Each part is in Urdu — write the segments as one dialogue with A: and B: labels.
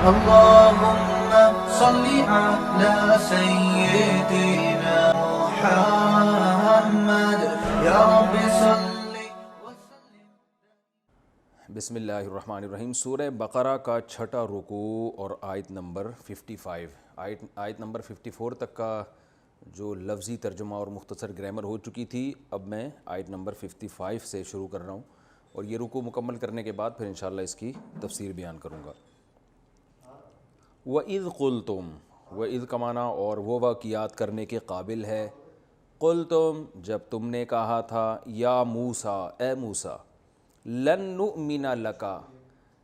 A: اللهم صل على سيدنا محمد یا رب صل وسلم.
B: بسم اللہ الرحمن الرحیم. سورہ بقرہ کا چھٹا رکوع اور آیت نمبر 55. آیت نمبر 54 تک کا جو لفظی ترجمہ اور مختصر گرامر ہو چکی تھی، اب میں آیت نمبر 55 سے شروع کر رہا ہوں، اور یہ رکوع مکمل کرنے کے بعد پھر انشاءاللہ اس کی تفسیر بیان کروں گا. وَإِذْ قُلْتُمْ، وَإِذْ کا معنی اور وہ واقعات کرنے کے قابل ہے. قُلْتُم، جب تم نے کہا تھا، یا موسیٰ، اے موسیٰ، لن نؤمن لکا،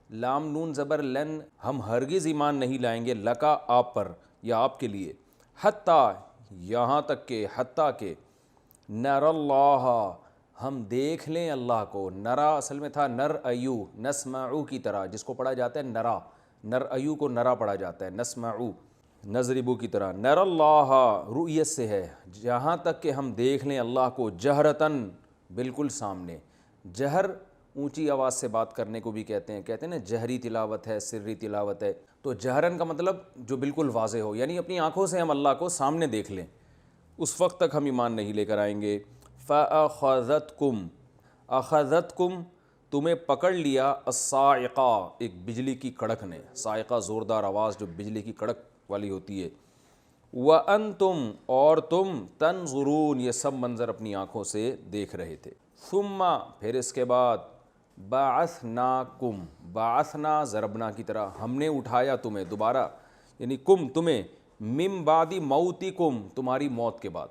B: لام نون زبر لن، ہم ہرگز ایمان نہیں لائیں گے، لکا آپ پر یا آپ کے لیے، حتیٰ یہاں تک کہ، حتیٰ کہ نر اللہ، ہم دیکھ لیں اللہ کو. نرا اصل میں تھا نر ایو، نسمعو کی طرح، جس کو پڑھا جاتا ہے نرا، نر ایو کو نرا پڑھا جاتا ہے، نسمعو نضربو کی طرح. نر اللہ رؤیت سے ہے، جہاں تک کہ ہم دیکھ لیں اللہ کو، جہرتاً، بالکل سامنے. جہر اونچی آواز سے بات کرنے کو بھی کہتے ہیں نا جہری تلاوت ہے، سری تلاوت ہے. تو جہرن کا مطلب جو بالکل واضح ہو، یعنی اپنی آنکھوں سے ہم اللہ کو سامنے دیکھ لیں، اس وقت تک ہم ایمان نہیں لے کر آئیں گے. فَأَخَذَتْكُمْ، أَخَذَتْكُمْ، تمہیں پکڑ لیا، الصَّاعِقَہ، ایک بجلی کی کڑک نے. صاعقہ زوردار آواز جو بجلی کی کڑک والی ہوتی ہے. وَأَنْتُمْ، اور تم، تنظرون، یہ سب منظر اپنی آنکھوں سے دیکھ رہے تھے. ثم، پھر اس کے بعد، بعثناکم، بعثنا ضربنا کی طرح، ہم نے اٹھایا تمہیں دوبارہ، یعنی کم تمہیں، من بعد موتکم، تمہاری موت کے بعد،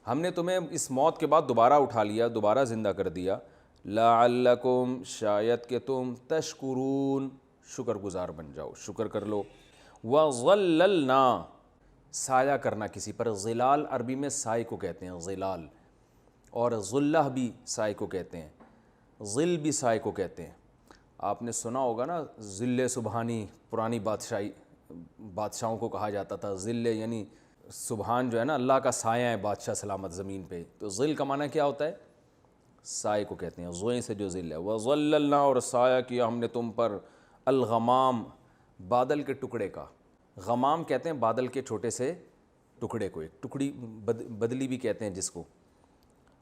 B: ہم نے تمہیں اس موت کے بعد دوبارہ اٹھا لیا، دوبارہ زندہ کر دیا. لعلکم، شاید کہ تم، تشکرون، شکر گزار بن جاؤ، شکر کر لو. وظللنا، سایہ کرنا کسی پر. ظلال عربی میں سائے کو کہتے ہیں، ظلال، اور ظلہ بھی سائے کو کہتے ہیں، ظل بھی سائے کو کہتے ہیں. آپ نے سنا ہوگا نا، ظل سبحانی، پرانی بادشاہوں کو کہا جاتا تھا. ظل یعنی سبحان جو ہے نا، اللہ کا سایہ ہے بادشاہ سلامت زمین پہ. تو ظل کا معنی کیا ہوتا ہے؟ سائے کو کہتے ہیں، ظوئیں سے جو ظل ہے. وظللنا، اور سایہ کیا ہم نے تم پر، الغمام، بادل کے ٹکڑے کا. غمام کہتے ہیں بادل کے چھوٹے سے ٹکڑے کو، ایک ٹکڑی، بدلی بھی کہتے ہیں جس کو.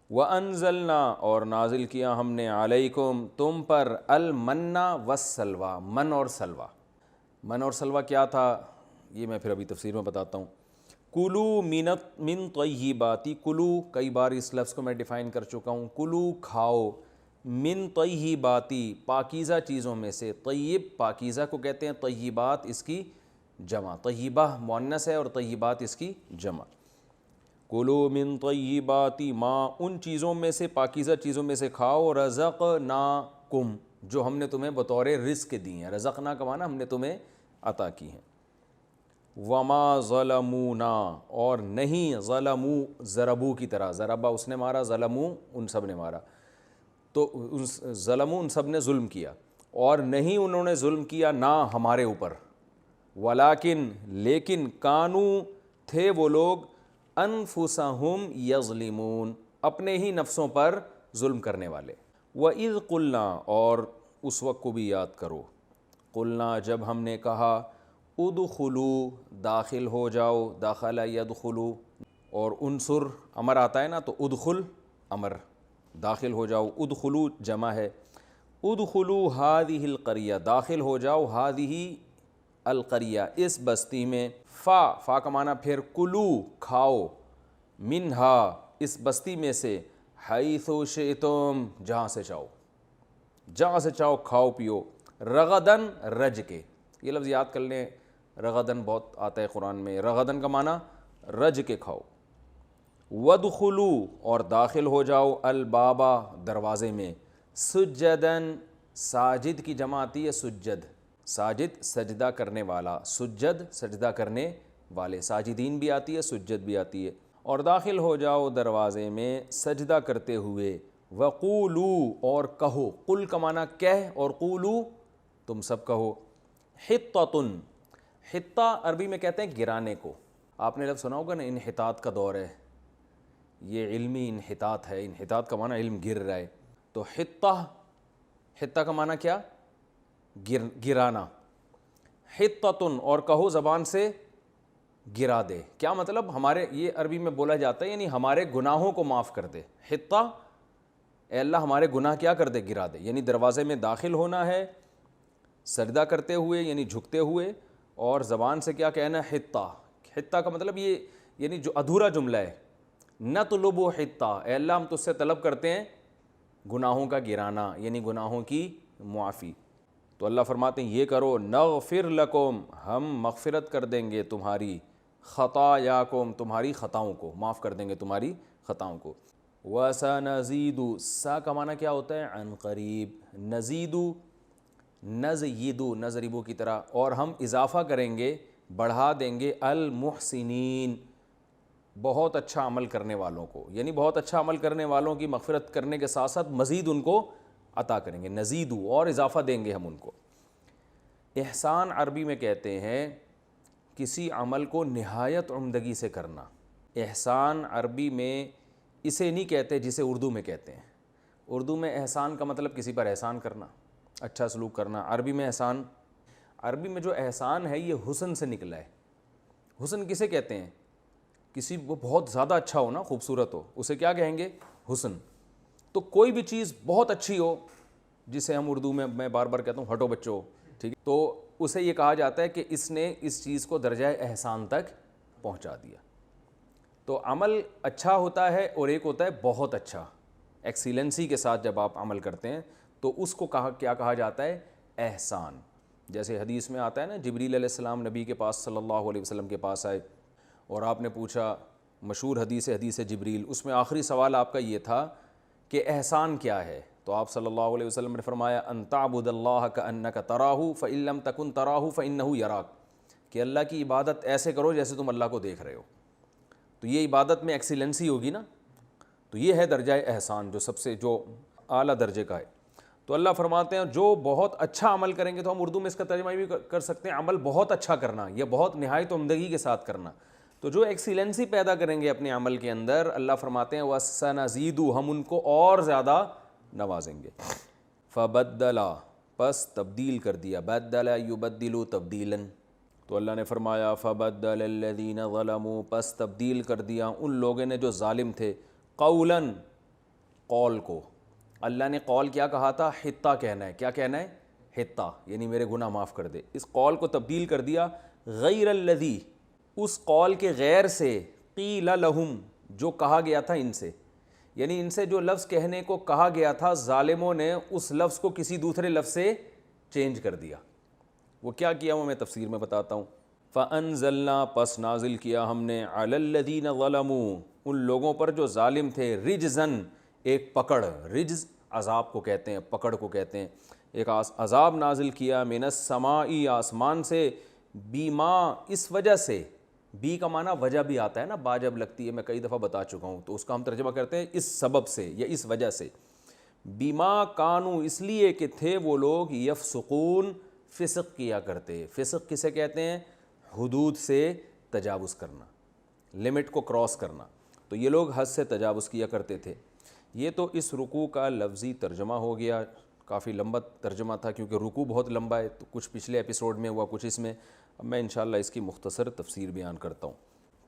B: وَأَنزَلْنَا، اور نازل کیا ہم نے، عَلَيْكُمْ، تم پر، المنّ والسلویٰ، من اور سلویٰ. من اور سلویٰ کیا تھا، یہ میں پھر ابھی تفسیر میں بتاتا ہوں. کلو من طیباتی، کلو، کئی بار اس لفظ کو میں ڈیفائن کر چکا ہوں. کلو، کھاؤ، من طیباتی، پاکیزہ چیزوں میں سے. طیب پاکیزہ کو کہتے ہیں، طیبات اس کی جمع، طیبہ مؤنث ہے اور طیبات اس کی جمع. کلو من طیبات ما، ان چیزوں میں سے، پاکیزہ چیزوں میں سے کھاؤ. رزقناکم، جو ہم نے تمہیں بطور رزق دی ہیں. رزقنا کا معنی ہم نے تمہیں عطا کی ہیں. وما ظلمونا، اور نہیں، ظلمو ضربو کی طرح، ضربہ اس نے مارا، ظلمو ان سب نے مارا. تو ظلمو ان سب نے ظلم کیا، اور نہیں انہوں نے ظلم کیا نہ ہمارے اوپر. ولیکن، لیکن، کانو، تھے وہ لوگ، انفسہم یظلمون، اپنے ہی نفسوں پر ظلم کرنے والے. وَإِذْ قُلْنَا، اور اس وقت کو بھی یاد کرو. قُلْنَا، جب ہم نے کہا، ادخلوا، داخل ہو جاؤ، دخل یدخلو، اور انصر امر آتا ہے نا، تو ادخل امر، داخل ہو جاؤ. ادخلو جمع ہے. ادخلوا هذه القریہ، داخل ہو جاؤ، هذه القریہ، اس بستی میں. فا کا معنی پھر کلو، کھاؤ، منہا، اس بستی میں سے، حیث شئتم، جہاں سے چاہو، جہاں سے چاہو کھاؤ پیو. رغدن، رج کے، یہ لفظ یاد کر لیں، رغدن بہت آتا ہے قرآن میں. رغدن کا معنی رج کے کھاؤ. ودخلو، اور داخل ہو جاؤ، البابا، دروازے میں. سجدن، ساجد کی جمع آتی ہے سجد، ساجد سجدہ کرنے والا، سجد سجدہ کرنے والے. ساجدین بھی آتی ہے، سجد بھی آتی ہے. اور داخل ہو جاؤ دروازے میں سجدہ کرتے ہوئے. وقولو، اور کہو، قل کا معنی کہہ، اور قولو تم سب کہو. حطۃ، حطہ عربی میں کہتے ہیں گرانے کو. آپ نے لفظ سنا ہوگا نا، انحطاط کا دور ہے، یہ علمی انحطاط ہے. انحطاط کا معنی علم گر رہا ہے. تو حطہ، حطہ کا معنی کیا؟ گرانا. حطتن، اور کہو زبان سے گرا دے. کیا مطلب؟ ہمارے یہ عربی میں بولا جاتا ہے یعنی ہمارے گناہوں کو معاف کر دے. حطہ، اے اللہ ہمارے گناہ کیا کر دے؟ گرا دے. یعنی دروازے میں داخل ہونا ہے سجدہ کرتے ہوئے یعنی جھکتے ہوئے، اور زبان سے کیا کہنا ہے؟ حطہ. حطہ کا مطلب یہ یعنی جو ادھورا جملہ ہے، نطلب حطہ، اے اللہ ہم تجھ سے طلب کرتے ہیں گناہوں کا گرانا یعنی گناہوں کی معافی. تو اللہ فرماتے ہیں یہ کرو، نغفر لکم، ہم مغفرت کر دیں گے تمہاری، خطایاکم، تمہاری خطاؤں کو معاف کر دیں گے تمہاری خطاؤں کو. وَسَنَزِيدُ، سا کا معنی کیا ہوتا ہے؟ عن قریب. نزیدو، نزیدو، نضربو کی طرح، اور ہم اضافہ کریں گے، بڑھا دیں گے، المحسنین، بہت اچھا عمل کرنے والوں کو، یعنی بہت اچھا عمل کرنے والوں کی مغفرت کرنے کے ساتھ ساتھ مزید ان کو عطا کریں گے. نزیدو، اور اضافہ دیں گے ہم ان کو. احسان عربی میں کہتے ہیں کسی عمل کو نہایت عمدگی سے کرنا. احسان عربی میں اسے نہیں کہتے جسے اردو میں کہتے ہیں. اردو میں احسان کا مطلب کسی پر احسان کرنا، اچھا سلوک کرنا. عربی میں احسان، عربی میں جو احسان ہے یہ حسن سے نکلا ہے. حسن کسے کہتے ہیں؟ کسی وہ بہت زیادہ اچھا ہو نا، خوبصورت ہو، اسے کیا کہیں گے؟ حسن. تو کوئی بھی چیز بہت اچھی ہو، جسے ہم اردو میں بار بار کہتا ہوں ہٹو بچو، ٹھیک ہے، تو اسے یہ کہا جاتا ہے کہ اس نے اس چیز کو درجہ احسان تک پہنچا دیا. تو عمل اچھا ہوتا ہے اور ایک ہوتا ہے بہت اچھا، ایکسیلنسی کے ساتھ جب آپ عمل کرتے ہیں تو اس کو کیا کہا جاتا ہے؟ احسان. جیسے حدیث میں آتا ہے نا، جبریل علیہ السلام نبی کے پاس صلی اللہ علیہ وسلم کے پاس آئے اور آپ نے پوچھا، مشہور حدیث جبریل، اس میں آخری سوال آپ کا یہ تھا کہ احسان کیا ہے؟ تو آپ صلی اللہ علیہ وسلم نے فرمایا ان تعبد اللہ کأنک تراہ فإن لم تکن تراہ فإنہ یراک، کہ اللہ کی عبادت ایسے کرو جیسے تم اللہ کو دیکھ رہے ہو. تو یہ عبادت میں ایکسیلنسی ہوگی نا، تو یہ ہے درجہ احسان جو سب سے جو اعلیٰ درجے کا ہے. تو اللہ فرماتے ہیں جو بہت اچھا عمل کریں گے، تو ہم اردو میں اس کا ترجمہ بھی کر سکتے ہیں عمل بہت اچھا کرنا یا بہت نہایت عمدگی کے ساتھ کرنا. تو جو ایکسیلنسی پیدا کریں گے اپنے عمل کے اندر، اللہ فرماتے ہیں وَسَنَزِيدُ، ہم ان کو اور زیادہ نوازیں گے. فَبَدَّلَ، پس تبدیل کر دیا، بَدَّلَ يُبَدِّلُ تبدیلاً. تو اللہ نے فرمایا فَبَدَّلَ الَّذِينَ ظَلَمُوا، پس تبدیل کر دیا ان لوگوں نے جو ظالم تھے، قولاً، قول کو. اللہ نے قول کیا کہا تھا؟ حطہ کہنا ہے. کیا کہنا ہے؟ حطہ، یعنی میرے گناہ معاف کر دے. اس قول کو تبدیل کر دیا غیر الذی، اس قول کے غیر سے، قیل لہم، جو کہا گیا تھا ان سے، یعنی ان سے جو لفظ کہنے کو کہا گیا تھا ظالموں نے اس لفظ کو کسی دوسرے لفظ سے چینج کر دیا. وہ کیا کیا وہ میں تفسیر میں بتاتا ہوں. فَأَنزَلْنَا، پس نازل کیا ہم نے، عَلَى الَّذِينَ ظَلَمُوا، ان لوگوں پر جو ظالم تھے، رجزن، ایک پکڑ. رجز عذاب کو کہتے ہیں، پکڑ کو کہتے ہیں. ایک عذاب نازل کیا، من السماء، آسمان سے، بیما، اس وجہ سے. بی کا معنی وجہ بھی آتا ہے نا، با جب لگتی ہے، میں کئی دفعہ بتا چکا ہوں، تو اس کا ہم ترجمہ کرتے ہیں اس سبب سے یا اس وجہ سے. بیما کانو، اس لیے کہ تھے وہ لوگ، یفسقون، فسق کیا کرتے. فسق کسے کہتے ہیں؟ حدود سے تجاوز کرنا، لمٹ کو کراس کرنا. تو یہ لوگ حد سے تجاوز کیا کرتے تھے. یہ تو اس رکوع کا لفظی ترجمہ ہو گیا. کافی لمبا ترجمہ تھا کیونکہ رکوع بہت لمبا ہے، تو کچھ پچھلے ایپیسوڈ میں ہوا، کچھ اس میں. اب میں انشاءاللہ اس کی مختصر تفسیر بیان کرتا ہوں.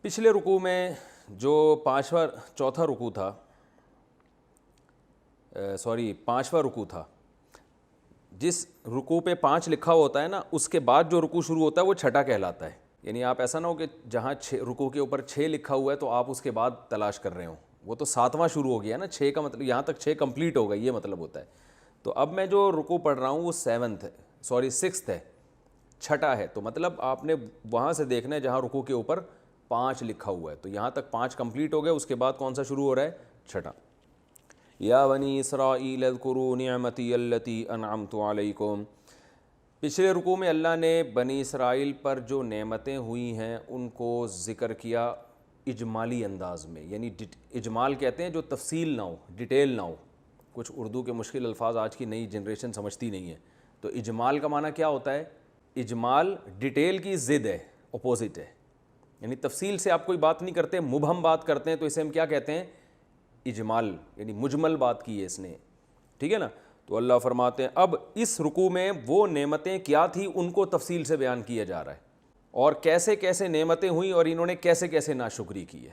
B: پچھلے رکوع میں جو چوتھا رکوع تھا، پانچواں رکوع تھا، جس رکوع پہ 5 لکھا ہوتا ہے نا، اس کے بعد جو رکوع شروع ہوتا ہے وہ چھٹا کہلاتا ہے. یعنی آپ ایسا نہ ہو کہ جہاں رکوع کے اوپر 6 لکھا ہوا ہے تو آپ اس کے بعد تلاش کر رہے ہوں، وہ تو 7واں شروع ہو گیا نا. 6 کا مطلب یہاں تک 6 کمپلیٹ ہو گئی، یہ مطلب ہوتا ہے. تو اب میں جو رکوع پڑھ رہا ہوں وہ 6th ہے، چھٹا ہے. تو مطلب آپ نے وہاں سے دیکھنا ہے جہاں رکوع کے اوپر 5 لکھا ہوا ہے، تو یہاں تک 5 کمپلیٹ ہو گئے. اس کے بعد کون سا شروع ہو رہا ہے؟ چھٹا. یا بنی اسرائیل اذکروا نعمتی التی انعمت علیکم. پچھلے رکوع میں اللہ نے بنی اسرائیل پر جو نعمتیں ہوئی ہیں ان کو ذکر کیا اجمالی انداز میں. یعنی اجمال کہتے ہیں جو تفصیل نہ ہو، ڈیٹیل نہ ہو. کچھ اردو کے مشکل الفاظ آج کی نئی جنریشن سمجھتی نہیں ہے. تو اجمال کا معنی کیا ہوتا ہے؟ اجمال ڈیٹیل کی ضد ہے، اپوزٹ ہے. یعنی تفصیل سے آپ کوئی بات نہیں کرتے، مبہم بات کرتے ہیں، تو اسے ہم کیا کہتے ہیں؟ اجمال. یعنی مجمل بات کی ہے اس نے، ٹھیک ہے نا. تو اللہ فرماتے ہیں اب اس رکوع میں وہ نعمتیں کیا تھیں ان کو تفصیل سے بیان کیا جا رہا ہے، اور کیسے کیسے نعمتیں ہوئیں اور انہوں نے کیسے کیسے ناشکری کی ہے،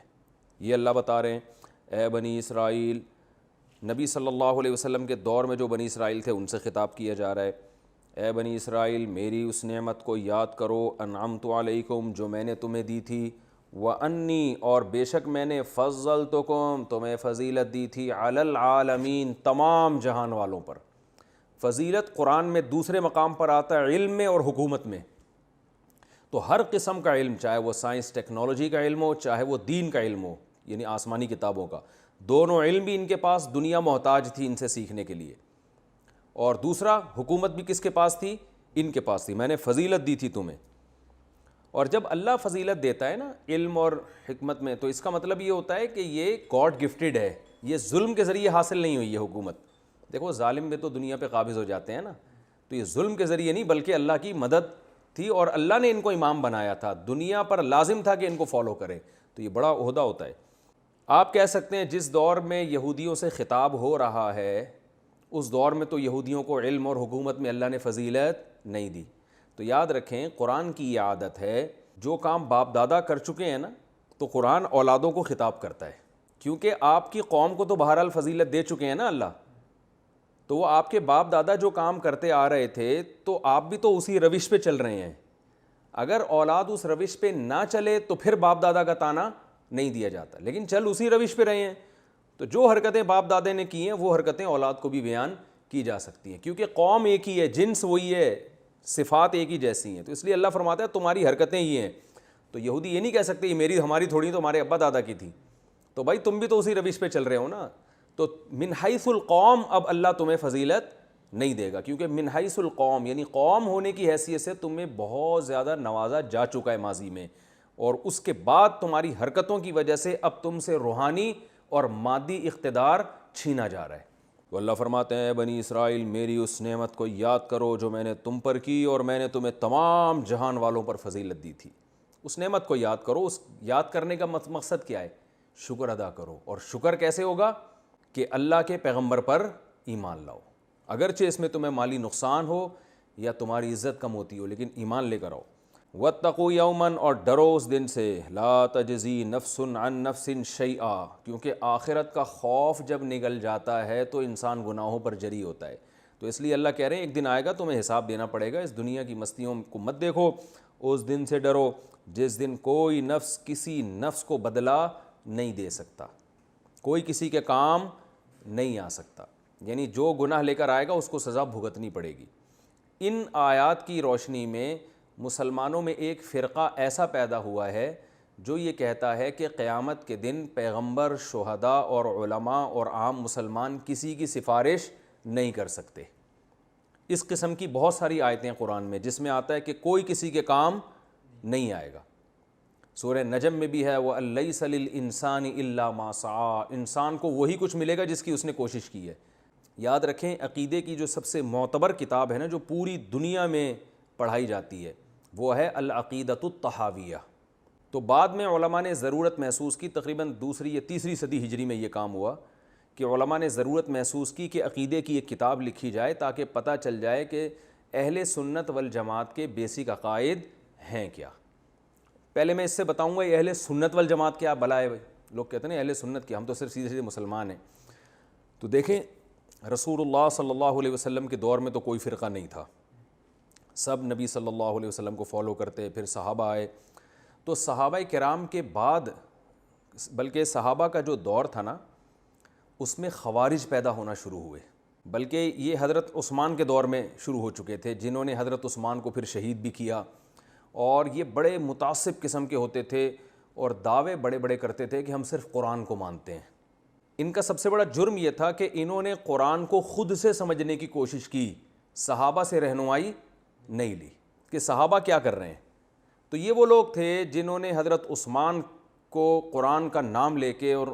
B: یہ اللہ بتا رہے ہیں۔ اے بنی اسرائیل، نبی صلی اللہ علیہ وسلم کے دور میں جو بنی اسرائیل تھے ان سے خطاب کیا جا رہا ہے، اے بنی اسرائیل میری اس نعمت کو یاد کرو، انعمت علیکم جو میں نے تمہیں دی تھی، وانی اور بے شک میں نے فضلتکم تمہیں فضیلت دی تھی، علی العالمین تمام جہان والوں پر۔ فضیلت قرآن میں دوسرے مقام پر آتا ہے علم میں اور حکومت میں، تو ہر قسم کا علم، چاہے وہ سائنس ٹیکنالوجی کا علم ہو چاہے وہ دین کا علم ہو، یعنی آسمانی کتابوں کا، دونوں علم بھی ان کے پاس، دنیا محتاج تھی ان سے سیکھنے کے لیے، اور دوسرا حکومت بھی کس کے پاس تھی؟ ان کے پاس تھی، میں نے فضیلت دی تھی تمہیں۔ اور جب اللہ فضیلت دیتا ہے نا علم اور حکمت میں، تو اس کا مطلب یہ ہوتا ہے کہ یہ گاڈ گفٹڈ ہے، یہ ظلم کے ذریعے حاصل نہیں ہوئی ہے حکومت۔ دیکھو ظالم بھی تو دنیا پہ قابض ہو جاتے ہیں نا، تو یہ ظلم کے ذریعے نہیں بلکہ اللہ کی مدد تھی، اور اللہ نے ان کو امام بنایا تھا، دنیا پر لازم تھا کہ ان کو فالو کرے، تو یہ بڑا عہدہ ہوتا ہے۔ آپ کہہ سکتے ہیں جس دور میں یہودیوں سے خطاب ہو رہا ہے اس دور میں تو یہودیوں کو علم اور حکومت میں اللہ نے فضیلت نہیں دی۔ تو یاد رکھیں قرآن کی یہ عادت ہے، جو کام باپ دادا کر چکے ہیں نا، تو قرآن اولادوں کو خطاب کرتا ہے، کیونکہ آپ کی قوم کو تو بہرحال فضیلت دے چکے ہیں نا اللہ، تو وہ آپ کے باپ دادا جو کام کرتے آ رہے تھے تو آپ بھی تو اسی روش پہ چل رہے ہیں۔ اگر اولاد اس روش پہ نہ چلے تو پھر باپ دادا کا تانا نہیں دیا جاتا، لیکن چل اسی روش پہ رہے ہیں، تو جو حرکتیں باپ دادے نے کی ہیں وہ حرکتیں اولاد کو بھی بیان کی جا سکتی ہیں، کیونکہ قوم ایک ہی ہے، جنس وہی ہے، صفات ایک ہی جیسی ہیں، تو اس لیے اللہ فرماتا ہے تمہاری حرکتیں یہ ہیں۔ تو یہودی یہ نہیں کہہ سکتے یہ میری ہماری تھوڑی تو ہمارے ابا دادا کی تھی، تو بھائی تم بھی تو اسی روش پہ چل رہے ہو نا، تو من حیث القوم اب اللہ تمہیں فضیلت نہیں دے گا، کیونکہ من حیث القوم یعنی قوم ہونے کی حیثیت سے تمہیں بہت زیادہ نوازا جا چکا ہے ماضی میں، اور اس کے بعد تمہاری حرکتوں کی وجہ سے اب تم سے روحانی اور مادی اقتدار چھینا جا رہا ہے۔ تو اللہ فرماتے ہیں اے بنی اسرائیل میری اس نعمت کو یاد کرو جو میں نے تم پر کی، اور میں نے تمہیں تمام جہان والوں پر فضیلت دی تھی۔ اس نعمت کو یاد کرو، اس یاد کرنے کا مقصد کیا ہے؟ شکر ادا کرو، اور شکر کیسے ہوگا؟ کہ اللہ کے پیغمبر پر ایمان لاؤ، اگرچہ اس میں تمہیں مالی نقصان ہو یا تمہاری عزت کم ہوتی ہو، لیکن ایمان لے کر آؤ۔ واتقوا یوما اور ڈرو اس دن سے، لا تجزی نفس عن نفس شیئا، کیونکہ آخرت کا خوف جب نگل جاتا ہے تو انسان گناہوں پر جری ہوتا ہے، تو اس لیے اللہ کہہ رہے ہیں ایک دن آئے گا تمہیں حساب دینا پڑے گا، اس دنیا کی مستیوں کو مت دیکھو، اس دن سے ڈرو جس دن کوئی نفس کسی نفس کو بدلہ نہیں دے سکتا، کوئی کسی کے کام نہیں آ سکتا، یعنی جو گناہ لے کر آئے گا اس کو سزا بھگتنی پڑے گی۔ ان آیات کی روشنی میں مسلمانوں میں ایک فرقہ ایسا پیدا ہوا ہے جو یہ کہتا ہے کہ قیامت کے دن پیغمبر، شہداء اور علماء اور عام مسلمان کسی کی سفارش نہیں کر سکتے۔ اس قسم کی بہت ساری آیتیں قرآن میں جس میں آتا ہے کہ کوئی کسی کے کام نہیں آئے گا۔ سورہ نجم میں بھی ہے وَأَلَّيْسَ لِلْإِنسَانِ إِلَّا مَا سَعَىٰ، انسان کو وہی کچھ ملے گا جس کی اس نے کوشش کی ہے۔ یاد رکھیں عقیدے کی جو سب سے معتبر کتاب ہے نا، جو پوری دنیا میں پڑھائی جاتی ہے، وہ ہے العقیدۃ الطحاویہ۔ تو بعد میں علماء نے ضرورت محسوس کی، تقریباً دوسری یا تیسری صدی ہجری میں یہ کام ہوا کہ علماء نے ضرورت محسوس کی کہ عقیدے کی ایک کتاب لکھی جائے تاکہ پتہ چل جائے کہ اہل سنت والجماعت کے بیسک عقائد ہیں کیا۔ پہلے میں اس سے بتاؤں گا یہ اہل سنت والجماعت کیا بلا ہے۔ بھائی لوگ کہتے ہیں اہل سنت کیا، ہم تو صرف سیدھے سیدھے مسلمان ہیں۔ تو دیکھیں رسول اللہ صلی اللہ علیہ وسلم کے دور میں تو کوئی فرقہ نہیں تھا، سب نبی صلی اللہ علیہ وسلم کو فالو کرتے، پھر صحابہ آئے، تو صحابہ کرام کے بعد بلکہ صحابہ کا جو دور تھا نا اس میں خوارج پیدا ہونا شروع ہوئے، بلکہ یہ حضرت عثمان کے دور میں شروع ہو چکے تھے، جنہوں نے حضرت عثمان کو پھر شہید بھی کیا، اور یہ بڑے متعصب قسم کے ہوتے تھے اور دعوے بڑے بڑے کرتے تھے کہ ہم صرف قرآن کو مانتے ہیں۔ ان کا سب سے بڑا جرم یہ تھا کہ انہوں نے قرآن کو خود سے سمجھنے کی کوشش کی، صحابہ سے رہنمائی نہیں لی کہ صحابہ کیا کر رہے ہیں۔ تو یہ وہ لوگ تھے جنہوں نے حضرت عثمان کو قرآن کا نام لے کے اور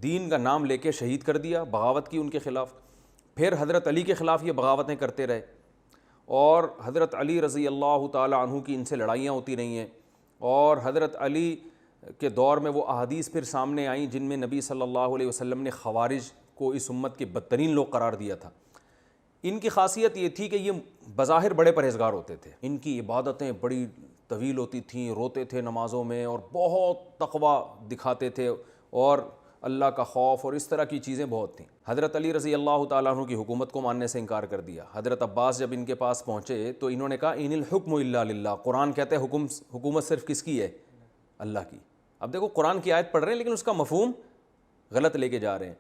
B: دین کا نام لے کے شہید کر دیا، بغاوت کی ان کے خلاف، پھر حضرت علی کے خلاف یہ بغاوتیں کرتے رہے، اور حضرت علی رضی اللہ تعالی عنہ کی ان سے لڑائیاں ہوتی رہی ہیں، اور حضرت علی کے دور میں وہ احادیث پھر سامنے آئیں جن میں نبی صلی اللہ علیہ وسلم نے خوارج کو اس امت کے بدترین لوگ قرار دیا تھا۔ ان کی خاصیت یہ تھی کہ یہ بظاہر بڑے پرہیزگار ہوتے تھے، ان کی عبادتیں بڑی طویل ہوتی تھیں، روتے تھے نمازوں میں اور بہت تقوی دکھاتے تھے اور اللہ کا خوف اور اس طرح کی چیزیں بہت تھیں۔ حضرت علی رضی اللہ تعالیٰ عنہ کی حکومت کو ماننے سے انکار کر دیا۔ حضرت عباس جب ان کے پاس پہنچے تو انہوں نے کہا ان الحکم الا للہ، قرآن کہتے ہیں حکومت صرف کس کی ہے؟ اللہ کی۔ اب دیکھو قرآن کی آیت پڑھ رہے ہیں لیکن اس کا مفہوم غلط لے کے جا رہے ہیں۔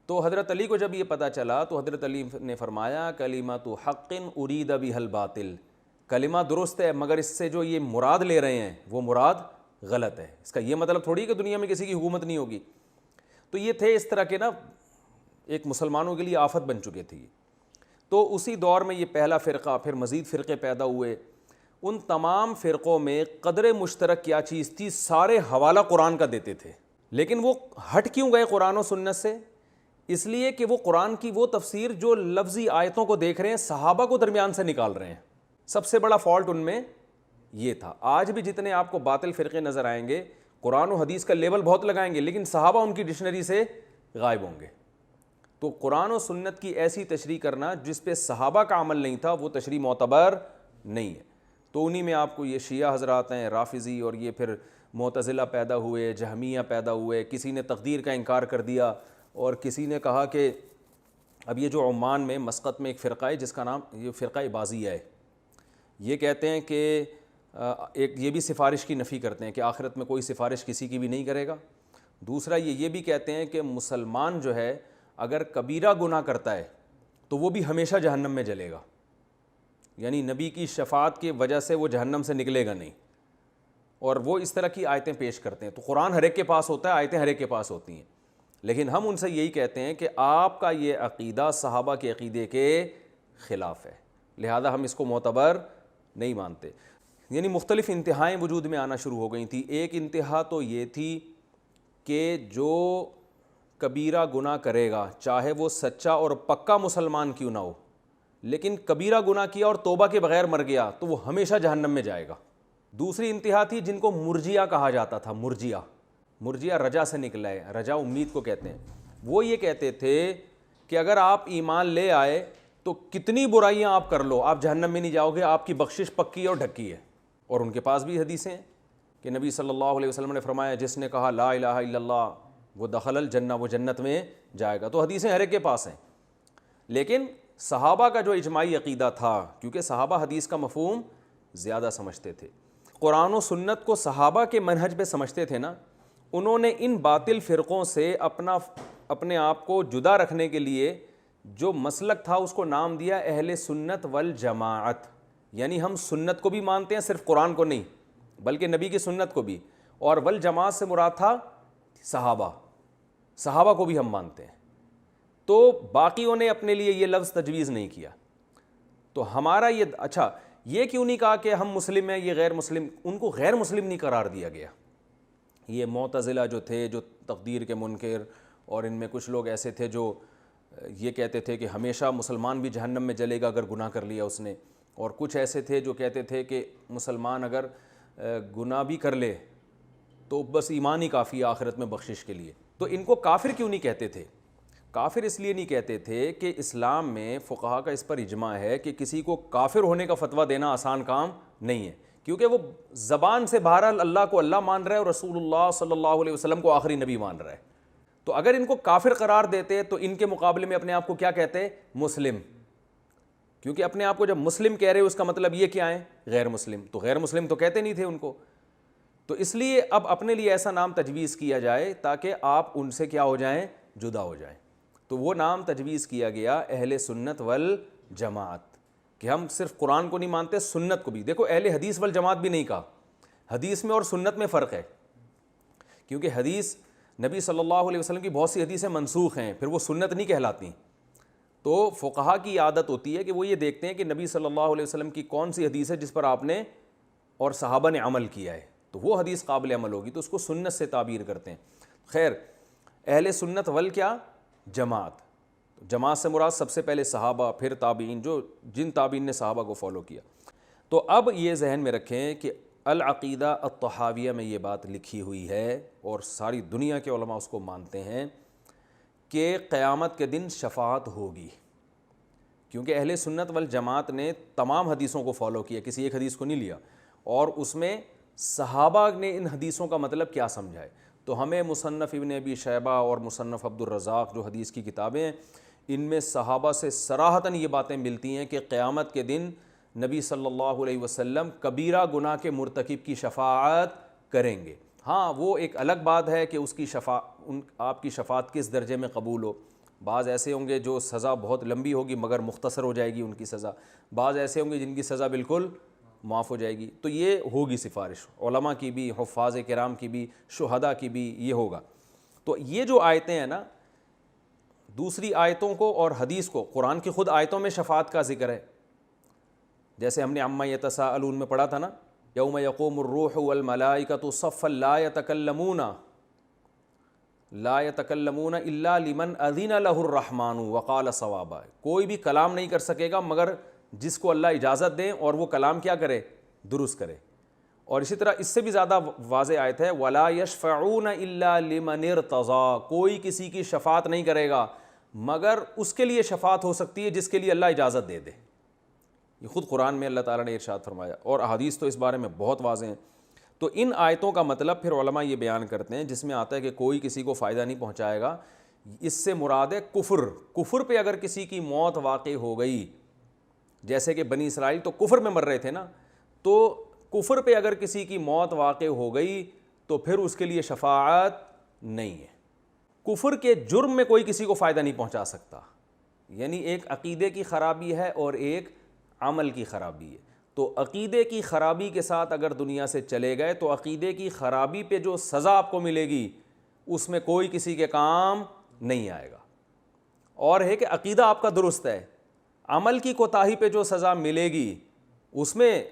B: تو حضرت علی کو جب یہ پتہ چلا تو حضرت علی نے فرمایا کلمۃ حق ارید بها الباطل، کلمہ درست ہے مگر اس سے جو یہ مراد لے رہے ہیں وہ مراد غلط ہے۔ اس کا یہ مطلب تھوڑی کہ دنیا میں کسی کی حکومت نہیں ہوگی۔ تو یہ تھے اس طرح کے نا، ایک مسلمانوں کے لیے آفت بن چکے تھے۔ تو اسی دور میں یہ پہلا فرقہ، پھر مزید فرقے پیدا ہوئے۔ ان تمام فرقوں میں قدر مشترک کیا چیز تھی؟ سارے حوالہ قرآن کا دیتے تھے، لیکن وہ ہٹ کیوں گئے قرآن و سنت سے؟ اس لیے کہ وہ قرآن کی وہ تفسیر جو لفظی آیتوں کو دیکھ رہے ہیں صحابہ کو درمیان سے نکال رہے ہیں۔ سب سے بڑا فالٹ ان میں یہ تھا۔ آج بھی جتنے آپ کو باطل فرقے نظر آئیں گے قرآن و حدیث کا لیبل بہت لگائیں گے لیکن صحابہ ان کی ڈکشنری سے غائب ہوں گے۔ تو قرآن و سنت کی ایسی تشریح کرنا جس پہ صحابہ کا عمل نہیں تھا وہ تشریح معتبر نہیں ہے۔ تو انہی میں آپ کو یہ شیعہ حضرات ہیں، رافضی، اور یہ پھر معتزلہ پیدا ہوئے، جہمیہ پیدا ہوئے، کسی نے تقدیر کا انکار کر دیا اور کسی نے کہا کہ اب یہ جو عمان میں مسقط میں ایک فرقہ ہے جس کا نام یہ فرقہ بازیہ ہے، یہ کہتے ہیں کہ ایک یہ بھی سفارش کی نفی کرتے ہیں کہ آخرت میں کوئی سفارش کسی کی بھی نہیں کرے گا۔ دوسرا یہ بھی کہتے ہیں کہ مسلمان جو ہے اگر کبیرہ گناہ کرتا ہے تو وہ بھی ہمیشہ جہنم میں جلے گا، یعنی نبی کی شفاعت کی وجہ سے وہ جہنم سے نکلے گا نہیں، اور وہ اس طرح کی آیتیں پیش کرتے ہیں۔ تو قرآن ہر ایک کے پاس ہوتا ہے، آیتیں ہر ایک کے پاس ہوتی ہیں، لیکن ہم ان سے یہی کہتے ہیں کہ آپ کا یہ عقیدہ صحابہ کے عقیدے کے خلاف ہے، لہذا ہم اس کو معتبر نہیں مانتے۔ یعنی مختلف انتہائیں وجود میں آنا شروع ہو گئی تھیں۔ ایک انتہا تو یہ تھی کہ جو کبیرہ گناہ کرے گا چاہے وہ سچا اور پکا مسلمان کیوں نہ ہو، لیکن کبیرہ گناہ کیا اور توبہ کے بغیر مر گیا تو وہ ہمیشہ جہنم میں جائے گا۔ دوسری انتہا تھی جن کو مرجیہ کہا جاتا تھا، مرجیہ رجا سے نکلا ہے، رجا امید کو کہتے ہیں۔ وہ یہ کہتے تھے کہ اگر آپ ایمان لے آئے تو کتنی برائیاں آپ کر لو آپ جہنم میں نہیں جاؤ گے، آپ کی بخشش پکی اور ڈھکی ہے۔ اور ان کے پاس بھی حدیثیں ہیں کہ نبی صلی اللہ علیہ وسلم نے فرمایا جس نے کہا لا الہ الا اللہ وہ دخل الجنہ، وہ جنت میں جائے گا۔ تو حدیثیں ہر ایک کے پاس ہیں، لیکن صحابہ کا جو اجماعی عقیدہ تھا، کیونکہ صحابہ حدیث کا مفہوم زیادہ سمجھتے تھے، قرآن و سنت کو صحابہ کے منہج پہ سمجھتے تھے نا، انہوں نے ان باطل فرقوں سے اپنے آپ کو جدا رکھنے کے لیے جو مسلک تھا اس کو نام دیا اہل سنت والجماعت، یعنی ہم سنت کو بھی مانتے ہیں، صرف قرآن کو نہیں بلکہ نبی کی سنت کو بھی، اور والجماعت سے مراد تھا صحابہ کو بھی ہم مانتے ہیں۔ تو باقیوں نے اپنے لیے یہ لفظ تجویز نہیں کیا۔ تو ہمارا یہ اچھا یہ کیوں نہیں کہا کہ ہم مسلم ہیں یہ غیر مسلم، ان کو غیر مسلم نہیں قرار دیا گیا۔ یہ معتزلہ جو تھے جو تقدیر کے منکر، اور ان میں کچھ لوگ ایسے تھے جو یہ کہتے تھے کہ ہمیشہ مسلمان بھی جہنم میں جلے گا اگر گناہ کر لیا اس نے، اور کچھ ایسے تھے جو کہتے تھے کہ مسلمان اگر گناہ بھی کر لے تو بس ایمان ہی کافی ہے آخرت میں بخشش کے لیے۔ تو ان کو کافر کیوں نہیں کہتے تھے؟ کافر اس لیے نہیں کہتے تھے کہ اسلام میں فقہا کا اس پر اجماع ہے کہ کسی کو کافر ہونے کا فتویٰ دینا آسان کام نہیں ہے، کیونکہ وہ زبان سے بہرحال اللہ کو اللہ مان رہا ہے اور رسول اللہ صلی اللہ علیہ وسلم کو آخری نبی مان رہا ہے۔ تو اگر ان کو کافر قرار دیتے تو ان کے مقابلے میں اپنے آپ کو کیا کہتے؟ مسلم، کیونکہ اپنے آپ کو جب مسلم کہہ رہے اس کا مطلب یہ کیا ہے؟ غیر مسلم، تو غیر مسلم تو کہتے نہیں تھے ان کو۔ تو اس لیے اب اپنے لیے ایسا نام تجویز کیا جائے تاکہ آپ ان سے کیا ہو جائیں؟ جدا ہو جائیں۔ تو وہ نام تجویز کیا گیا اہل سنت والجماعت، کہ ہم صرف قرآن کو نہیں مانتے، سنت کو بھی۔ دیکھو اہل حدیث والجماعت بھی نہیں کہا، حدیث میں اور سنت میں فرق ہے، کیونکہ حدیث نبی صلی اللہ علیہ وسلم کی بہت سی حدیثیں منسوخ ہیں، پھر وہ سنت نہیں کہلاتی۔ تو فقہا کی عادت ہوتی ہے کہ وہ یہ دیکھتے ہیں کہ نبی صلی اللہ علیہ وسلم کی کون سی حدیث ہے جس پر آپ نے اور صحابہ نے عمل کیا ہے، تو وہ حدیث قابل عمل ہوگی، تو اس کو سنت سے تعبیر کرتے ہیں۔ خیر، اہل سنت کیا؟ جماعت۔ جماعت سے مراد سب سے پہلے صحابہ، پھر تابعین، جن تابعین نے صحابہ کو فالو کیا۔ تو اب یہ ذہن میں رکھیں کہ العقیدہ الطحاویہ میں یہ بات لکھی ہوئی ہے اور ساری دنیا کے علماء اس کو مانتے ہیں کہ قیامت کے دن شفاعت ہوگی، کیونکہ اہل سنت والجماعت نے تمام حدیثوں کو فالو کیا, کسی ایک حدیث کو نہیں لیا, اور اس میں صحابہ نے ان حدیثوں کا مطلب کیا سمجھا ہے. تو ہمیں مصنف ابن ابی شیبہ اور مصنف عبد الرزاق جو حدیث کی کتابیں ہیں, ان میں صحابہ سے صراحتاً یہ باتیں ملتی ہیں کہ قیامت کے دن نبی صلی اللہ علیہ وسلم کبیرہ گناہ کے مرتکب کی شفاعت کریں گے. ہاں وہ ایک الگ بات ہے کہ اس کی آپ کی شفاعت کس درجے میں قبول ہو. بعض ایسے ہوں گے جو سزا بہت لمبی ہوگی مگر مختصر ہو جائے گی ان کی سزا, بعض ایسے ہوں گے جن کی سزا بالکل معاف ہو جائے گی. تو یہ ہوگی سفارش علماء کی بھی, حفاظ کرام کی بھی, شہداء کی بھی, یہ ہوگا. تو یہ جو آیتیں ہیں نا, دوسری آیتوں کو اور حدیث کو, قرآن کی خود آیتوں میں شفاعت کا ذکر ہے, جیسے ہم نے عما یتساءلون میں پڑھا تھا نا, یوم یقوم الروح والملائکۃ صفا لا یتکلمون الا لمن اذن له الرحمن وقال صوابا. کوئی بھی کلام نہیں کر سکے گا مگر جس کو اللہ اجازت دیں اور وہ کلام کیا کرے, درست کرے. اور اسی طرح اس سے بھی زیادہ واضح آیت ہے, ولا یشفعون الا لمن ارتضی, کوئی کسی کی شفاعت نہیں کرے گا مگر اس کے لیے شفاعت ہو سکتی ہے جس کے لیے اللہ اجازت دے دے. یہ خود قرآن میں اللہ تعالیٰ نے ارشاد فرمایا, اور احادیث تو اس بارے میں بہت واضح ہیں. تو ان آیتوں کا مطلب پھر علماء یہ بیان کرتے ہیں جس میں آتا ہے کہ کوئی کسی کو فائدہ نہیں پہنچائے گا, اس سے مراد ہے کفر. کفر پہ اگر کسی کی موت واقع ہو گئی, جیسے کہ بنی اسرائیل تو کفر میں مر رہے تھے نا, تو کفر پہ اگر کسی کی موت واقع ہو گئی تو پھر اس کے لیے شفاعت نہیں ہے. کفر کے جرم میں کوئی کسی کو فائدہ نہیں پہنچا سکتا, یعنی ایک عقیدے کی خرابی ہے اور ایک عمل کی خرابی ہے. تو عقیدے کی خرابی کے ساتھ اگر دنیا سے چلے گئے تو عقیدے کی خرابی پہ جو سزا آپ کو ملے گی اس میں کوئی کسی کے کام نہیں آئے گا. اور ہے کہ عقیدہ آپ کا درست ہے, عمل کی کوتاہی پہ جو سزا ملے گی اس میں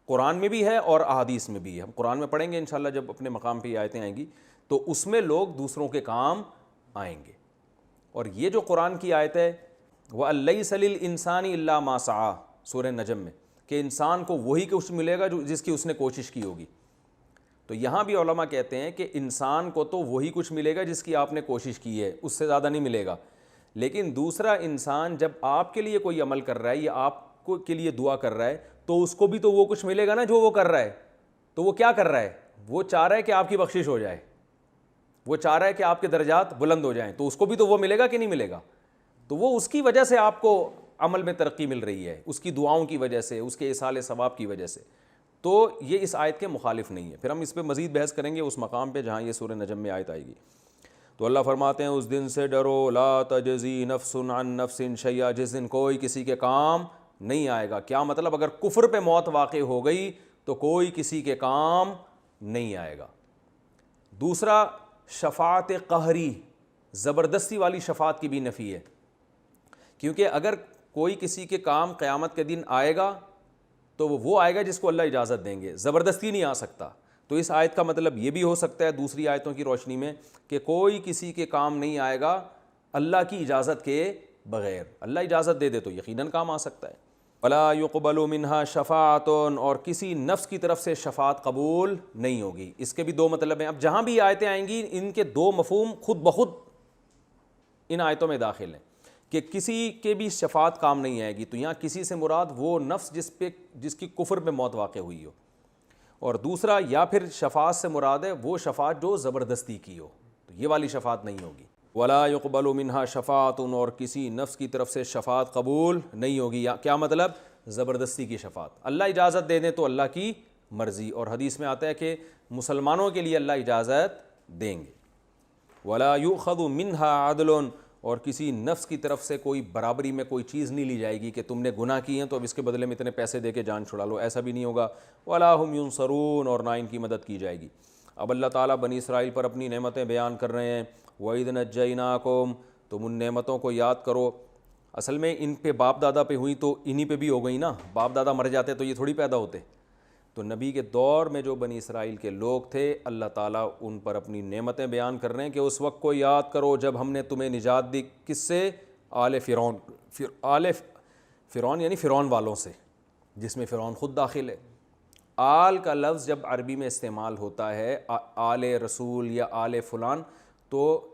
B: قرآن میں بھی ہے اور احادیث میں بھی ہے. ہم قرآن میں پڑھیں گے انشاءاللہ جب اپنے مقام پہ یہ آیتیں آئیں گی, تو اس میں لوگ دوسروں کے کام آئیں گے. اور یہ جو قرآن کی آیت ہے وَأَلَّيْسَ لِلْإِنسَانِ إِلَّا مَا سَعَىٰ, سورہ نجم میں, کہ انسان کو وہی کچھ ملے گا جو جس کی اس نے کوشش کی ہوگی. تو یہاں بھی علماء کہتے ہیں کہ انسان کو تو وہی کچھ ملے گا جس کی آپ نے کوشش کی ہے, اس سے زیادہ نہیں ملے گا. لیکن دوسرا انسان جب آپ کے لیے کوئی عمل کر رہا ہے یا آپ کو کے لیے دعا کر رہا ہے تو اس کو بھی تو وہ کچھ ملے گا نا جو وہ کر رہا ہے. تو وہ کیا کر رہا ہے, وہ چاہ رہا ہے کہ آپ کی بخشش ہو جائے, وہ چاہ رہا ہے کہ آپ کے درجات بلند ہو جائیں, تو اس کو بھی تو وہ ملے گا کہ نہیں ملے گا. تو وہ اس کی وجہ سے آپ کو عمل میں ترقی مل رہی ہے, اس کی دعاؤں کی وجہ سے, اس کے ایصال ثواب کی وجہ سے. تو یہ اس آیت کے مخالف نہیں ہے. پھر ہم اس پہ مزید بحث کریں گے اس مقام پہ جہاں یہ سورہ نجم میں آیت آئے گی. تو اللہ فرماتے ہیں اس دن سے ڈرو, لا تجزی نفس عن نفس شیئا, جس دن کوئی کسی کے کام نہیں آئے گا. کیا مطلب, اگر کفر پہ موت واقع ہو گئی تو کوئی کسی کے کام نہیں آئے گا. دوسرا شفاعت قہری, زبردستی والی شفاعت کی بھی نفی ہے, کیونکہ اگر کوئی کسی کے کام قیامت کے دن آئے گا تو وہ آئے گا جس کو اللہ اجازت دیں گے, زبردستی نہیں آ سکتا. تو اس آیت کا مطلب یہ بھی ہو سکتا ہے دوسری آیتوں کی روشنی میں کہ کوئی کسی کے کام نہیں آئے گا اللہ کی اجازت کے بغیر. اللہ اجازت دے دے تو یقیناً کام آ سکتا ہے. ولا يقبل منها شفاعت, اور کسی نفس کی طرف سے شفاعت قبول نہیں ہوگی. اس کے بھی دو مطلب ہیں. اب جہاں بھی آیتیں آئیں گی ان کے دو مفہوم خود بخود ان آیتوں میں داخل ہیں کہ کسی کے بھی شفاعت کام نہیں آئے گی. تو یہاں کسی سے مراد وہ نفس جس کی کفر پہ موت واقع ہوئی ہو, اور دوسرا یا پھر شفاعت سے مراد ہے وہ شفاعت جو زبردستی کی ہو, تو یہ والی شفاعت نہیں ہوگی. ولا يقبل منها شفاعت, اور کسی نفس کی طرف سے شفاعت قبول نہیں ہوگی. کیا مطلب, زبردستی کی شفاعت. اللہ اجازت دے دیں تو اللہ کی مرضی, اور حدیث میں آتا ہے کہ مسلمانوں کے لیے اللہ اجازت دیں گے. ولا يؤخذ منها عدل, اور کسی نفس کی طرف سے کوئی برابری میں کوئی چیز نہیں لی جائے گی کہ تم نے گناہ کی ہیں تو اب اس کے بدلے میں اتنے پیسے دے کے جان چھڑا لو, ایسا بھی نہیں ہوگا. ولا هم ينصرون, اور نہ ان کی مدد کی جائے گی. اب اللہ تعالیٰ بنی اسرائیل پر اپنی نعمتیں بیان کر رہے ہیں. وَإِذْ نَجَّيْنَاكُمْ, تم ان نعمتوں کو یاد کرو. اصل میں ان پہ باپ دادا پہ ہوئی تو انہی پہ بھی ہو گئی نا, باپ دادا مر جاتے تو یہ تھوڑی پیدا ہوتے. تو نبی کے دور میں جو بنی اسرائیل کے لوگ تھے اللہ تعالیٰ ان پر اپنی نعمتیں بیان کر رہے ہیں کہ اس وقت کو یاد کرو جب ہم نے تمہیں نجات دی. کس سے, آل فرعون. آل فرعون یعنی فرعون والوں سے, جس میں فرعون خود داخل ہے. آل کا لفظ جب عربی میں استعمال ہوتا ہے, آل رسول یا آل فلان, تو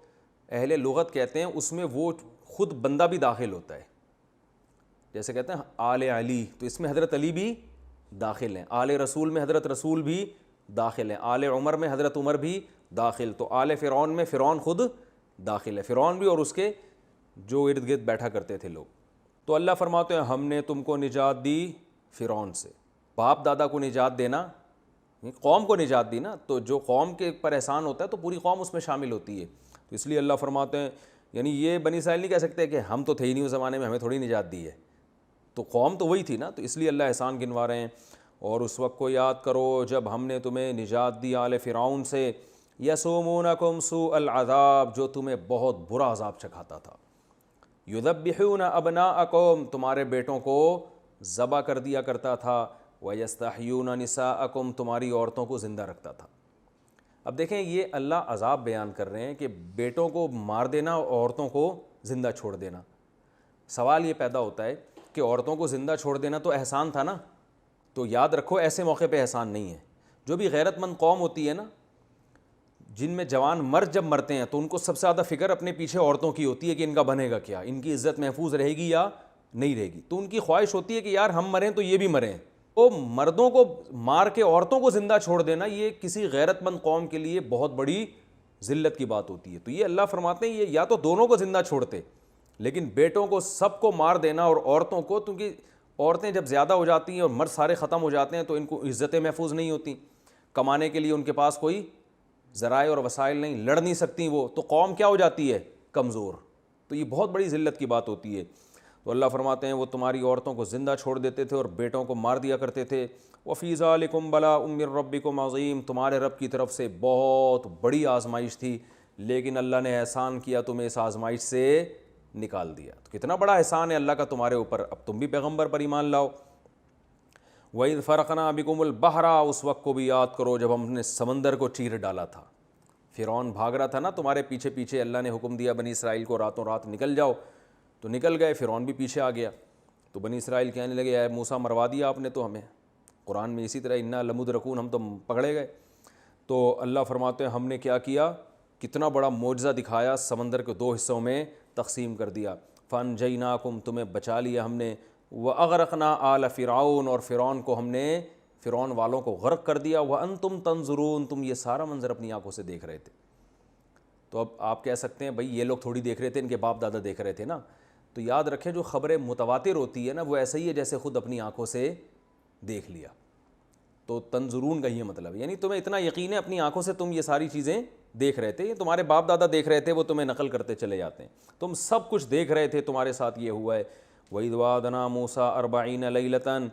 B: اہل لغت کہتے ہیں اس میں وہ خود بندہ بھی داخل ہوتا ہے. جیسے کہتے ہیں آل علی، تو اس میں حضرت علی بھی داخل ہیں، آل رسول میں حضرت رسول بھی داخل ہیں، آل عمر میں حضرت عمر بھی داخل، تو آل فرعون میں فرعون خود داخل ہے، فرعون بھی اور اس کے جو ارد گرد بیٹھا کرتے تھے لوگ۔ تو اللہ فرماتے ہیں ہم نے تم کو نجات دی فرعون سے۔ باپ دادا کو نجات دینا، قوم کو نجات دی نا، تو جو قوم کے پر احسان ہوتا ہے تو پوری قوم اس میں شامل ہوتی ہے، تو اس لیے اللہ فرماتے ہیں یعنی یہ بنی اسرائیل نہیں کہہ سکتے کہ ہم تو تھے ہی نہیں اس زمانے میں، ہمیں تھوڑی نجات دی ہے، تو قوم تو وہی تھی نا، تو اس لیے اللہ احسان گنوا رہے ہیں۔ اور اس وقت کو یاد کرو جب ہم نے تمہیں نجات دی آل فرعون سے، یسومونکم سوء العذاب، جو تمہیں بہت برا عذاب چکھاتا تھا، یذبحون ابناءکم، تمہارے بیٹوں کو ذبح کر دیا کرتا تھا، ویستحیون نساءکم، تمہاری عورتوں کو زندہ رکھتا تھا۔ اب دیکھیں یہ اللہ عذاب بیان کر رہے ہیں کہ بیٹوں کو مار دینا اور عورتوں کو زندہ چھوڑ دینا۔ سوال یہ پیدا ہوتا ہے کہ عورتوں کو زندہ چھوڑ دینا تو احسان تھا نا، تو یاد رکھو ایسے موقع پہ احسان نہیں ہے۔ جو بھی غیرت مند قوم ہوتی ہے نا، جن میں جوان مرد جب مرتے ہیں تو ان کو سب سے زیادہ فکر اپنے پیچھے عورتوں کی ہوتی ہے کہ ان کا بنے گا کیا، ان کی عزت محفوظ رہے گی یا نہیں رہے گی، تو ان کی خواہش ہوتی ہے کہ یار ہم مریں تو یہ بھی مریں۔ تو مردوں کو مار کے عورتوں کو زندہ چھوڑ دینا یہ کسی غیرت مند قوم کے لیے بہت بڑی ذلت کی بات ہوتی ہے۔ تو یہ اللہ فرماتے ہیں یہ یا تو دونوں کو زندہ چھوڑتے، لیکن بیٹوں کو سب کو مار دینا اور عورتوں کو، کیونکہ عورتیں جب زیادہ ہو جاتی ہیں اور مرد سارے ختم ہو جاتے ہیں تو ان کو عزتیں محفوظ نہیں ہوتی، کمانے کے لیے ان کے پاس کوئی ذرائع اور وسائل نہیں، لڑ نہیں سکتی وہ، تو قوم کیا ہو جاتی ہے؟ کمزور۔ تو یہ بہت بڑی ذلت کی بات ہوتی ہے۔ تو اللہ فرماتے ہیں وہ تمہاری عورتوں کو زندہ چھوڑ دیتے تھے اور بیٹوں کو مار دیا کرتے تھے۔ وَفِي ذَلِكُمْ بَلَاءٌ مِّن رَّبِّكُمْ عَظِيمٌ، تمہارے رب کی طرف سے بہت بڑی آزمائش تھی، لیکن اللہ نے احسان کیا تمہیں اس آزمائش سے نکال دیا۔ تو کتنا بڑا احسان ہے اللہ کا تمہارے اوپر، اب تم بھی پیغمبر پر ایمان لاؤ۔ وَإِذْ فَرَقْنَا بِكُمُ الْبَحْرَ، اس وقت کو بھی یاد کرو جب ہم نے سمندر کو چیر ڈالا تھا۔ فرعون بھاگ رہا تھا نا تمہارے پیچھے پیچھے، اللہ نے حکم دیا بنی اسرائیل کو راتوں رات نکل جاؤ، تو نکل گئے، فرعون بھی پیچھے آ گیا، تو بنی اسرائیل کہنے لگے اے موسیٰ مروا دیا آپ نے تو ہمیں، قرآن میں اسی طرح انا لمدرکون، ہم تو پکڑے گئے۔ تو اللہ فرماتے ہیں ہم نے کیا کیا، کتنا بڑا معجزہ دکھایا، سمندر کو دو حصوں میں تقسیم کر دیا۔ فانجیناکم، تمہیں بچا لیا ہم نے، واغرقنا آل فرعون، اور فرعون کو ہم نے، فرعون والوں کو غرق کر دیا، وانتم تنظرون، تم یہ سارا منظر اپنی آنکھوں سے دیکھ رہے تھے۔ تو اب آپ کہہ سکتے ہیں بھائی یہ لوگ تھوڑی دیکھ رہے تھے، ان کے باپ دادا دیکھ رہے تھے نا، تو یاد رکھیں جو خبریں متواتر ہوتی ہے نا وہ ایسا ہی ہے جیسے خود اپنی آنکھوں سے دیکھ لیا۔ تو تنظرون کا یہ مطلب ہے یعنی تمہیں اتنا یقین ہے اپنی آنکھوں سے تم یہ ساری چیزیں دیکھ رہے تھے، یہ تمہارے باپ دادا دیکھ رہے تھے، وہ تمہیں نقل کرتے چلے جاتے ہیں، تم سب کچھ دیکھ رہے تھے، تمہارے ساتھ یہ ہوا ہے۔ وَإِذْ وَعَدْنَا مُوسَىٰ 40 لَيْلَةً،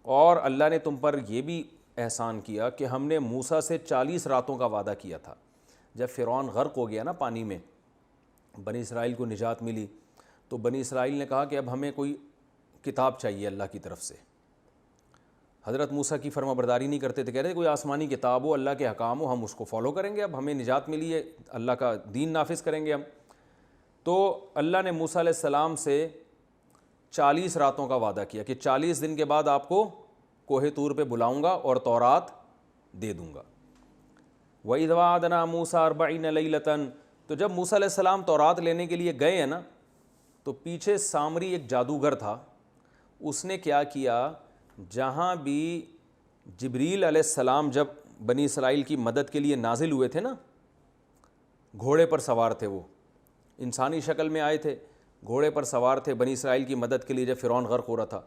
B: اور اللہ نے تم پر یہ بھی احسان کیا کہ ہم نے موسیٰ سے 40 راتوں کا وعدہ کیا تھا۔ جب فرعون غرق ہو گیا نا پانی میں، بنی اسرائیل کو نجات ملی، تو بنی اسرائیل نے کہا کہ اب ہمیں کوئی کتاب چاہیے اللہ کی طرف سے۔ حضرت موسیٰ کی فرما برداری نہیں کرتے تھے، کہہ رہے کوئی آسمانی کتاب ہو، اللہ کے حکام ہو، ہم اس کو فالو کریں گے، اب ہمیں نجات ملی ہے، اللہ کا دین نافذ کریں گے ہم۔ تو اللہ نے موسیٰ علیہ السلام سے 40 راتوں کا وعدہ کیا کہ 40 دن کے بعد آپ کو کوہ طور پہ بلاؤں گا اور تورات دے دوں گا۔ وَإِذْ وَعَدْنَا مُوسَىٰ 40 لَيْلَةً، تو جب موسیٰ علیہ السلام تورات لینے کے لیے گئے ہیں نا، تو پیچھے سامری ایک جادوگر تھا، اس نے کیا کیا، جہاں بھی جبریل علیہ السلام جب بنی اسرائیل کی مدد کے لیے نازل ہوئے تھے نا، گھوڑے پر سوار تھے، وہ انسانی شکل میں آئے تھے، گھوڑے پر سوار تھے بنی اسرائیل کی مدد کے لیے جب فرعون غرق ہو رہا تھا،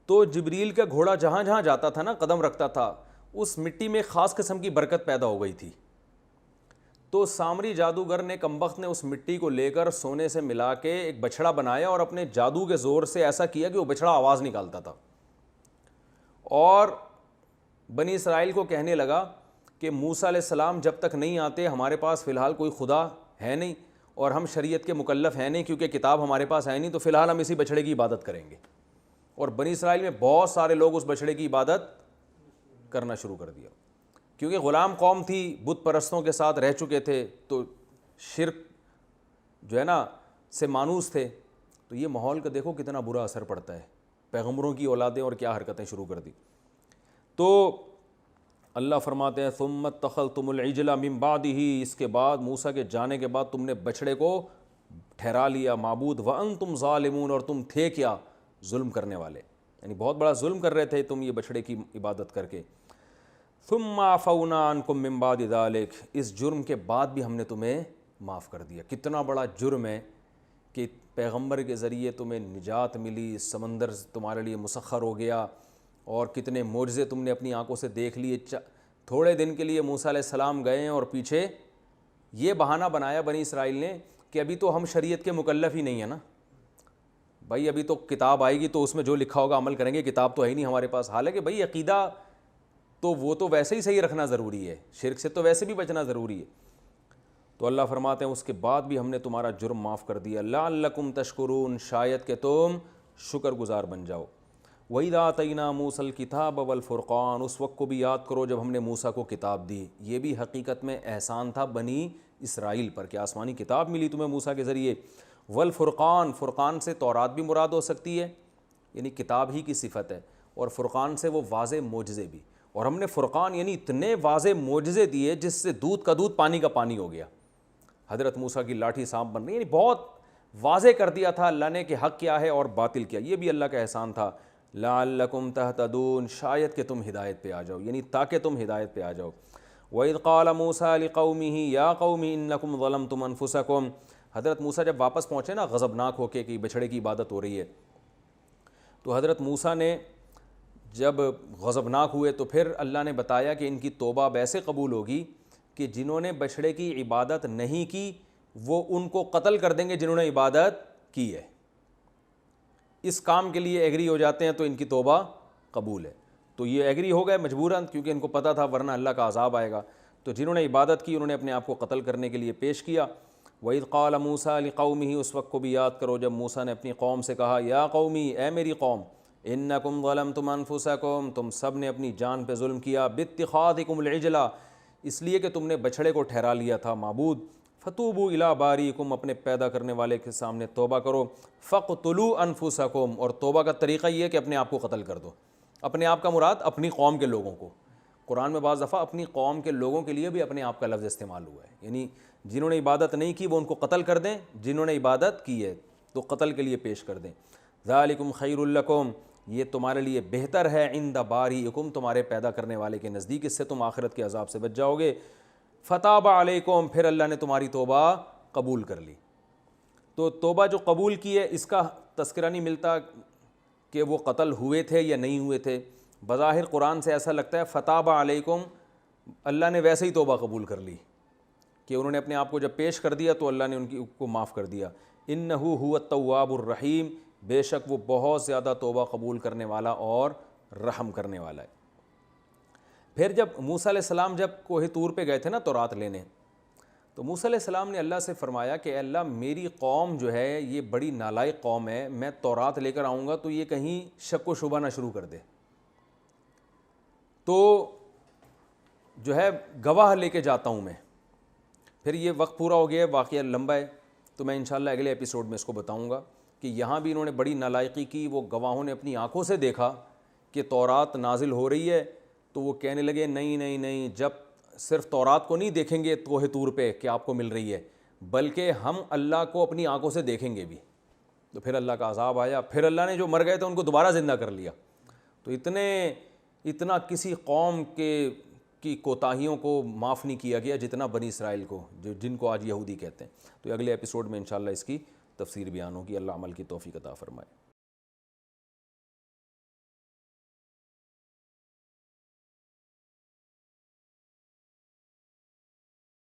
B: تو جبریل کا گھوڑا جہاں جہاں جاتا تھا نا، قدم رکھتا تھا، اس مٹی میں خاص قسم کی برکت پیدا ہو گئی تھی۔ تو سامری جادوگر نے کمبخت نے اس مٹی کو لے کر سونے سے ملا کے ایک بچھڑا بنایا اور اپنے جادو کے زور سے ایسا کیا کہ وہ بچھڑا آواز نکالتا تھا، اور بنی اسرائیل کو کہنے لگا کہ موسیٰ علیہ السلام جب تک نہیں آتے ہمارے پاس فی الحال کوئی خدا ہے نہیں اور ہم شریعت کے مکلف ہیں نہیں، کیونکہ کتاب ہمارے پاس ہے نہیں، تو فی الحال ہم اسی بچھڑے کی عبادت کریں گے۔ اور بنی اسرائیل میں بہت سارے لوگ اس بچھڑے کی عبادت کرنا شروع کر دیا، کیونکہ غلام قوم تھی، بت پرستوں کے ساتھ رہ چکے تھے، تو شرک جو ہے نا سے مانوس تھے، تو یہ ماحول کا دیکھو کتنا برا اثر پڑتا ہے، پیغمبروں کی اولادیں اور کیا حرکتیں شروع کر دی۔ تو اللہ فرماتے ہیں ثم اتخذتم العجل من بعدہ، اس کے بعد موسیٰ کے جانے کے بعد تم نے بچھڑے کو ٹھہرا لیا معبود، وانتم ظالمون، اور تم تھے کیا، ظلم کرنے والے، یعنی بہت بڑا ظلم کر رہے تھے تم یہ بچھڑے کی عبادت کر کے. ثم عفونا عنکم من بعد ذلک، اس جرم کے بعد بھی ہم نے تمہیں معاف کر دیا. کتنا بڑا جرم ہے کہ پیغمبر کے ذریعے تمہیں نجات ملی، سمندر تمہارے لیے مسخر ہو گیا، اور کتنے معجزے تم نے اپنی آنکھوں سے دیکھ لیے. تھوڑے دن کے لیے موسیٰ علیہ السلام گئے ہیں اور پیچھے یہ بہانہ بنایا بنی اسرائیل نے کہ ابھی تو ہم شریعت کے مکلف ہی نہیں ہیں نا بھائی، ابھی تو کتاب آئے گی تو اس میں جو لکھا ہوگا عمل کریں گے، کتاب تو ہے ہی نہیں ہمارے پاس. حالانکہ بھائی عقیدہ تو وہ تو ویسے ہی صحیح رکھنا ضروری ہے، شرک سے تو ویسے بھی بچنا ضروری ہے. تو اللہ فرماتے ہیں اس کے بعد بھی ہم نے تمہارا جرم معاف کر دیا. لعلکم تشکرون، شاید کہ تم شکر گزار بن جاؤ. وَإِذَا آتَيْنَا مُوسَى الْكِتَابَ وَالْفُرْقَانَ، اس وقت کو بھی یاد کرو جب ہم نے موسیٰ کو کتاب دی. یہ بھی حقیقت میں احسان تھا بنی اسرائیل پر کہ آسمانی کتاب ملی تمہیں موسیٰ کے ذریعے. والفرقان، فرقان سے تورات بھی مراد ہو سکتی ہے، یعنی کتاب ہی کی صفت ہے، اور فرقان سے وہ واضح معجزے بھی. اور ہم نے فرقان یعنی اتنے واضح معجزے دیے جس سے دودھ کا دودھ پانی کا پانی ہو گیا. حضرت موسیٰ کی لاٹھی سانپ بن گئی، یعنی بہت واضح کر دیا تھا اللہ نے کہ حق کیا ہے اور باطل کیا. یہ بھی اللہ کا احسان تھا. لعلکم تہتدون، شاید کہ تم ہدایت پہ آ جاؤ، یعنی تاکہ تم ہدایت پہ آ جاؤ. وَإِذْ قَالَ مُوسَىٰ لِقَوْمِهِ يَا قَوْمِ إِنَّكُمْ ظَلَمْتُمْ أَنفُسَكُمْ. حضرت موسیٰ جب واپس پہنچے نا غضبناک ہو کے کہ بچھڑے کی عبادت ہو رہی ہے، تو حضرت موسیٰ نے جب غضبناک ہوئے تو پھر اللہ نے بتایا کہ ان کی توبہ اب ایسے قبول ہوگی کہ جنہوں نے بچھڑے کی عبادت نہیں کی وہ ان کو قتل کر دیں گے جنہوں نے عبادت کی ہے. اس کام کے لیے ایگری ہو جاتے ہیں تو ان کی توبہ قبول ہے. تو یہ ایگری ہو گئے مجبوراً، کیونکہ ان کو پتہ تھا ورنہ اللہ کا عذاب آئے گا. تو جنہوں نے عبادت کی انہوں نے اپنے آپ کو قتل کرنے کے لیے پیش کیا. وَإِذْ قَالَ مُوسَىٰ لِقَوْمِهِ، اس وقت کو بھی یاد کرو جب موسیٰ نے اپنی قوم سے کہا یا قومی، اے میری قوم، اِنَّكُمْ ظَلَمْتُمْ أَنفُسَكُمْ، تم سب نے اپنی جان پہ ظلم کیا، بِاتِّخَاذِكُمُ الْعِجْلَ، اس لیے کہ تم نے بچھڑے کو ٹھہرا لیا تھا معبود. فَتُوبُوا إِلَىٰ بَارِئِكُمْ، اپنے پیدا کرنے والے کے سامنے توبہ کرو. فَاقْتُلُوا أَنفُسَكُمْ، اور توبہ کا طریقہ یہ ہے کہ اپنے آپ کو قتل کر دو. اپنے آپ کا مراد اپنی قوم کے لوگوں کو. قرآن میں بعض دفعہ اپنی قوم کے لوگوں کے لیے بھی اپنے آپ کا لفظ استعمال ہوا ہے، یعنی جنہوں نے عبادت نہیں کی وہ ان کو قتل کر دیں، جنہوں نے عبادت کی ہے تو قتل کے لیے پیش کر دیں. ذالکم خیر لکم، یہ تمہارے لیے بہتر ہے، عند بارئکم، تمہارے پیدا کرنے والے کے نزدیک، اس سے تم آخرت کے عذاب سے بچ جاؤ گے. فتاب علیکم، پھر اللہ نے تمہاری توبہ قبول کر لی. تو توبہ جو قبول کی ہے اس کا تذکرہ نہیں ملتا کہ وہ قتل ہوئے تھے یا نہیں ہوئے تھے. بظاہر قرآن سے ایسا لگتا ہے فتاب علیکم، اللہ نے ویسے ہی توبہ قبول کر لی کہ انہوں نے اپنے آپ کو جب پیش کر دیا تو اللہ نے ان کو معاف کر دیا. انہ هو التواب الرحیم، بے شک وہ بہت زیادہ توبہ قبول کرنے والا اور رحم کرنے والا ہے. پھر جب موسیٰ علیہ السلام جب کوہ طور پہ گئے تھے نا تورات لینے، تو موسیٰ علیہ السلام نے اللہ سے فرمایا کہ اے اللہ میری قوم جو ہے یہ بڑی نالائق قوم ہے، میں تورات لے کر آؤں گا تو یہ کہیں شک و شبہ نہ شروع کر دے، تو جو ہے گواہ لے کے جاتا ہوں میں. پھر یہ وقت پورا ہو گیا ہے، واقعہ لمبا ہے تو میں انشاءاللہ اگلے ایپیسوڈ میں اس کو بتاؤں گا کہ یہاں بھی انہوں نے بڑی نالائقی کی. وہ گواہوں نے اپنی آنکھوں سے دیکھا کہ تورات نازل ہو رہی ہے تو وہ کہنے لگے نہیں نہیں نہیں، جب صرف تورات کو نہیں دیکھیں گے کوہ طور پہ کہ آپ کو مل رہی ہے، بلکہ ہم اللہ کو اپنی آنکھوں سے دیکھیں گے بھی. تو پھر اللہ کا عذاب آیا، پھر اللہ نے جو مر گئے تھے ان کو دوبارہ زندہ کر لیا. تو اتنا کسی قوم کی کوتاہیوں کو معاف نہیں کیا گیا جتنا بنی اسرائیل کو، جن کو آج یہودی کہتے ہیں. تو اگلے ایپیسوڈ میں انشاءاللہ اس کی تفسیر بیان ہوگی. اللہ عمل کی توفیق عطا فرمائے.